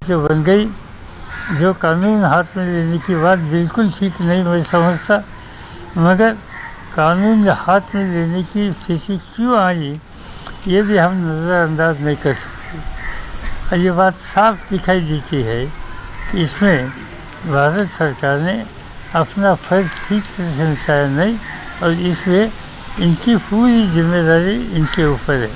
जो बन गई, जो कानून हाथ में लेने की बात बिल्कुल ठीक नहीं मैं समझता, मगर कानून हाथ में लेने की स्थिति क्यों आई ये भी हम नज़रअंदाज नहीं कर सकते। और ये बात साफ दिखाई देती है कि इसमें भारत सरकार ने अपना फर्ज ठीक तरह से निभाया नहीं और इसमें इनकी पूरी जिम्मेदारी इनके ऊपर है।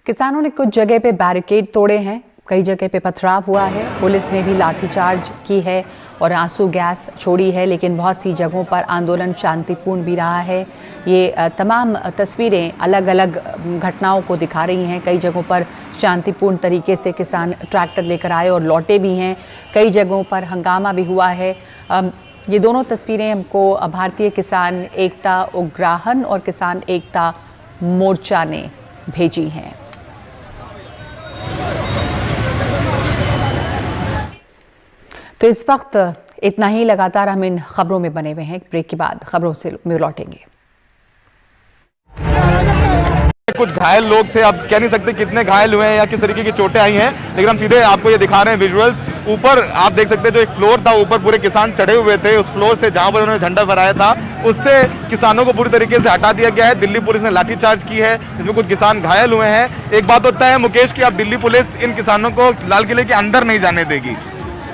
किसानों ने कुछ जगह पे बैरिकेड तोड़े हैं, कई जगह पे पथराव हुआ है, पुलिस ने भी लाठीचार्ज की है और आंसू गैस छोड़ी है, लेकिन बहुत सी जगहों पर आंदोलन शांतिपूर्ण भी रहा है। ये तमाम तस्वीरें अलग अलग घटनाओं को दिखा रही हैं। कई जगहों पर शांतिपूर्ण तरीके से किसान ट्रैक्टर लेकर आए और लौटे भी हैं, कई जगहों पर हंगामा भी हुआ है। ये दोनों तस्वीरें हमको भारतीय किसान एकता उग्राहन और किसान एकता मोर्चा ने भेजी हैं। तो इस वक्त इतना ही। लगातार हम इन खबरों में बने हुए हैं। ब्रेक के बाद खबरों से लौटेंगे। कुछ घायल लोग थे, अब कह नहीं सकते कितने घायल हुए हैं या किस तरीके की चोटें आई हैं, लेकिन हम सीधे आपको ये दिखा रहे हैं विजुअल्स। ऊपर आप देख सकते हैं जो एक फ्लोर था, ऊपर पूरे किसान चढ़े हुए थे, उस फ्लोर से जहां पर उन्होंने झंडा फहराया था उससे किसानों को पूरी तरीके से हटा दिया गया है। दिल्ली पुलिस ने लाठीचार्ज की है, इसमें कुछ किसान घायल हुए हैं। एक बात होता है मुकेश की, अब दिल्ली पुलिस इन किसानों को लाल किले के अंदर नहीं जाने देगी।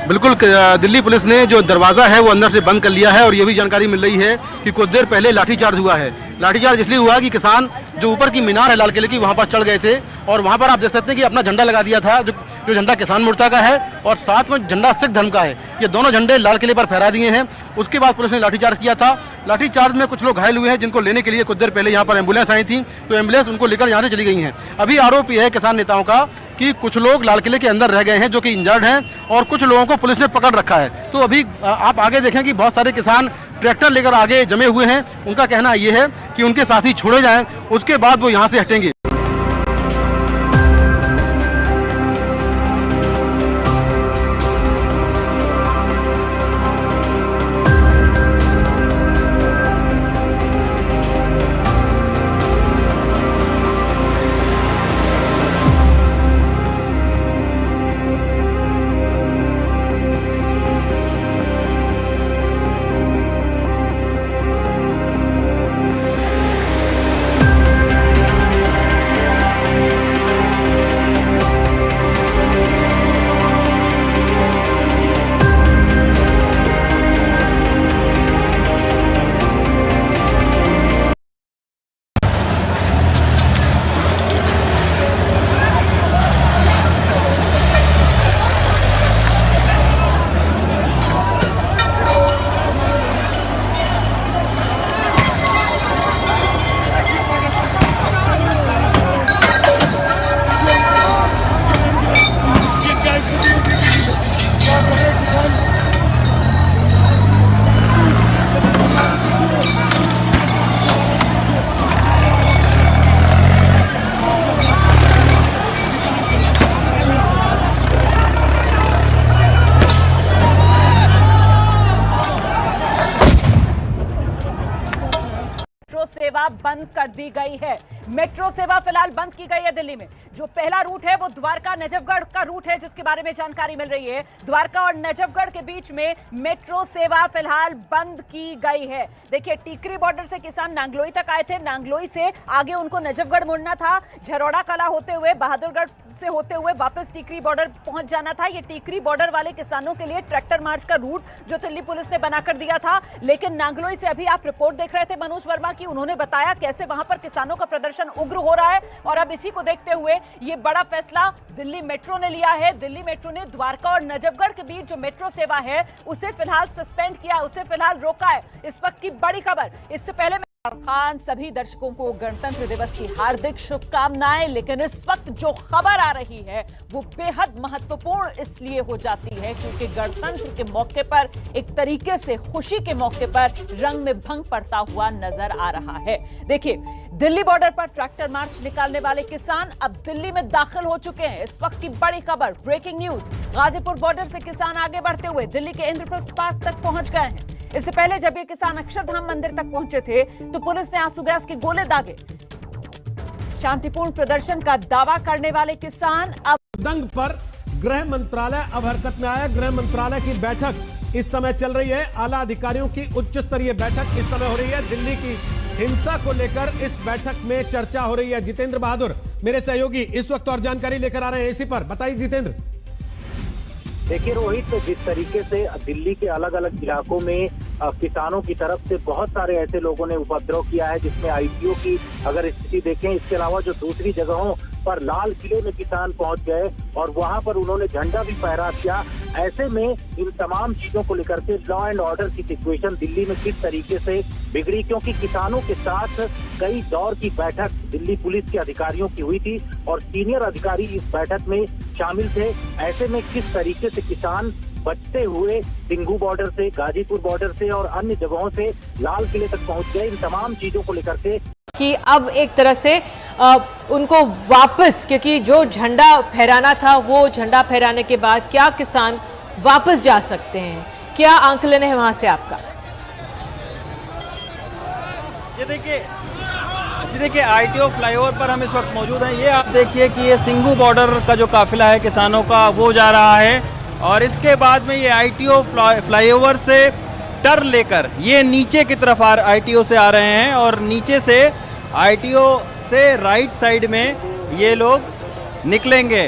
बिल्कुल, दिल्ली पुलिस ने जो दरवाज़ा है वो अंदर से बंद कर लिया है और ये भी जानकारी मिल रही है कि कुछ देर पहले लाठीचार्ज हुआ है। लाठीचार्ज इसलिए हुआ कि किसान जो ऊपर की मीनार है लाल किले की, वहाँ पर चढ़ गए थे और वहाँ पर आप देख सकते हैं कि अपना झंडा लगा दिया था, जो झंडा किसान मोर्चा का है और साथ में झंडा सिख धर्म का है। ये दोनों झंडे लाल किले पर फहरा दिए हैं। उसके बाद पुलिस ने लाठीचार्ज किया था। लाठीचार्ज में कुछ लोग घायल हुए हैं, जिनको लेने के लिए कुछ देर पहले यहाँ पर एम्बुलेंस आई थी, तो एम्बुलेंस उनको लेकर यहाँ से चली गई हैं। अभी आरोप यह है किसान नेताओं का कि कुछ लोग लाल किले के अंदर रह गए हैं जो कि इंजर्ड हैं और कुछ लोगों को पुलिस ने पकड़ रखा है। तो अभी आप आगे देखें कि बहुत सारे किसान ट्रैक्टर लेकर आगे जमे हुए हैं। उनका कहना यह है कि उनके साथी छोड़े जाएं, उसके बाद वो यहाँ से हटेंगे। बंद कर दी गई है। मेट्रो सेवा फिलहाल बंद की गई है दिल्ली में। जो पहला रूट है वो द्वारका नजफगढ़ का रूट है, जिसके बारे में जानकारी मिल रही है। द्वारका और नजफगढ़ के बीच में मेट्रो सेवा फिलहाल बंद की गई है। देखिए, टीकरी बॉर्डर से किसान नांगलोई तक आए थे, नांगलोई से आगे उनको नजफगढ़ मुड़ना था, झरोड़ा कला होते हुए बहादुरगढ़ से होते हुए वापस टीकरी बॉर्डर पहुंच जाना था। ये टीकरी बॉर्डर वाले किसानों के लिए ट्रैक्टर मार्च का रूट जो दिल्ली पुलिस ने बनाकर दिया था। लेकिन नांगलोई से अभी आप रिपोर्ट देख रहे थे मनोज वर्मा की, उन्होंने बताया कैसे वहां पर किसानों का प्रदर्शन उग्र हो रहा है। और अब इसी को देखते हुए ये बड़ा फैसला दिल्ली मेट्रो ने लिया है। दिल्ली मेट्रो ने द्वारका और नजफगढ़ के बीच जो मेट्रो सेवा है उसे फिलहाल सस्पेंड किया, उसे फिलहाल रोका है। इस वक्त की बड़ी खबर। इससे पहले खान सभी दर्शकों को गणतंत्र दिवस की हार्दिक शुभकामनाएं। लेकिन इस वक्त जो खबर आ रही है वो बेहद महत्वपूर्ण इसलिए हो जाती है क्योंकि गणतंत्र के मौके पर एक तरीके से खुशी के मौके पर रंग में भंग पड़ता हुआ नजर आ रहा है। देखिए, दिल्ली बॉर्डर पर ट्रैक्टर मार्च निकालने वाले किसान अब दिल्ली में दाखिल हो चुके हैं। इस वक्त की बड़ी खबर, ब्रेकिंग न्यूज। गाजीपुर बॉर्डर से किसान आगे बढ़ते हुए दिल्ली के इंद्रप्रस्थ पार्क तक पहुंच गए हैं। इससे पहले जब ये किसान अक्षरधाम मंदिर तक पहुंचे थे तो पुलिस ने आंसू गैस के गोले दागे। शांतिपूर्ण प्रदर्शन का दावा करने वाले किसान अब दंग पर गृह मंत्रालय अब हरकत में आया। गृह मंत्रालय की बैठक इस समय चल रही है। आला अधिकारियों की उच्च स्तरीय बैठक इस समय हो रही है। दिल्ली की हिंसा को लेकर इस बैठक में चर्चा हो रही है। जितेंद्र बहादुर मेरे सहयोगी इस वक्त और जानकारी लेकर आ रहे हैं इसी पर। बताइए जितेंद्र। देखिए रोहित, जिस तरीके से दिल्ली के अलग अलग इलाकों में किसानों की तरफ से बहुत सारे ऐसे लोगों ने उपद्रव किया है, जिसमें आईटीओ की अगर स्थिति देखें, इसके अलावा जो दूसरी जगहों पर लाल किले में किसान पहुंच गए और वहां पर उन्होंने झंडा भी फहरा दिया। ऐसे में इन तमाम चीजों को लेकर के लॉ एंड ऑर्डर की सिचुएशन दिल्ली में किस तरीके से बिगड़ी, क्योंकि किसानों के साथ कई दौर की बैठक दिल्ली पुलिस के अधिकारियों की हुई थी और सीनियर अधिकारी इस बैठक में शामिल थे। ऐसे में किस तरीके से किसान बचते हुए सिंघू बॉर्डर से, गाजीपुर बॉर्डर से और अन्य जगहों से लाल किले तक पहुंच गए, इन तमाम चीजों को लेकर के कि अब एक तरह से उनको वापस, क्योंकि जो झंडा फहराना था वो झंडा फहराने के बाद क्या किसान वापस जा सकते हैं, क्या आंकलन है वहां से आपका? ये देखिए आईटीओ फ्लाईओवर पर हम इस वक्त मौजूद हैं। ये आप देखिए कि ये सिंघू बॉर्डर का जो काफिला है किसानों का वो जा रहा है और इसके बाद में ये आईटीओ फ्लाईओवर से टर्न लेकर ये नीचे की तरफ आईटीओ से आ रहे हैं और नीचे से आईटीओ से राइट साइड में ये लोग निकलेंगे।